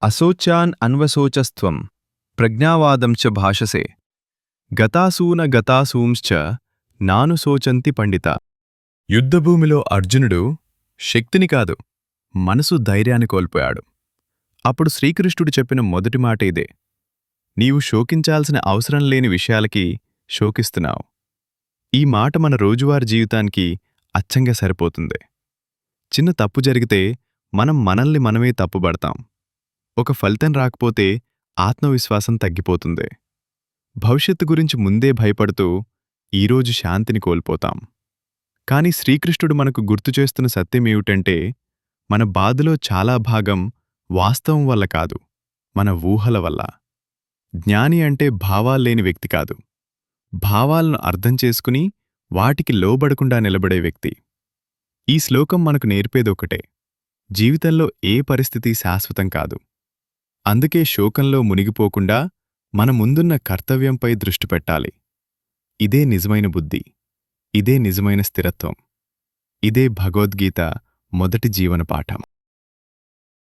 అశోచాన్ అన్వశోచస్త్వం ప్రజ్ఞావాదం చ భాషసే గతాసూన గతాసూంశ్చ నానుశోచంతి పండిత. యుద్ధభూమిలో అర్జునుడు శక్తిని కాదు, మనసు ధైర్యాన్ని కోల్పోయాడు. అప్పుడు శ్రీకృష్ణుడు చెప్పిన మొదటి మాట ఇదే: నీవు శోకించాల్సిన అవసరం లేని విషయాలకి శోకిస్తున్నావు. ఈ మాట మన రోజువారీ జీవితానికి అచ్చంగా సరిపోతుంది. చిన్న తప్పు జరిగితే మనం మనల్ని మనమే తప్పుబడతాం. ఒక ఫలితం రాకపోతే ఆత్మవిశ్వాసం తగ్గిపోతుంది. భవిష్యత్తు గురించి ముందే భయపడుతూ ఈరోజు శాంతిని కోల్పోతాం. కాని శ్రీకృష్ణుడు మనకు గుర్తుచేస్తున్న సత్యమేమిటంటే, మన బాధలో చాలా భాగం వాస్తవం వల్ల కాదు, మన ఊహల వల్ల. జ్ఞాని అంటే భావాల్లేని వ్యక్తి కాదు, భావాలను అర్థం చేసుకుని వాటికి లోబడకుండా నిలబడే వ్యక్తి. ఈ శ్లోకం మనకు నేర్పేదొకటే: జీవితంలో ఏ పరిస్థితి శాశ్వతం కాదు. అందుకే శోకంలో మునిగిపోకుండా మన ముందున్న కర్తవ్యంపై దృష్టి పెట్టాలి. ఇదే నిజమైన బుద్ధి, ఇదే నిజమైన స్థిరత్వం, ఇదే భగవద్గీత మొదటి జీవన పాఠం.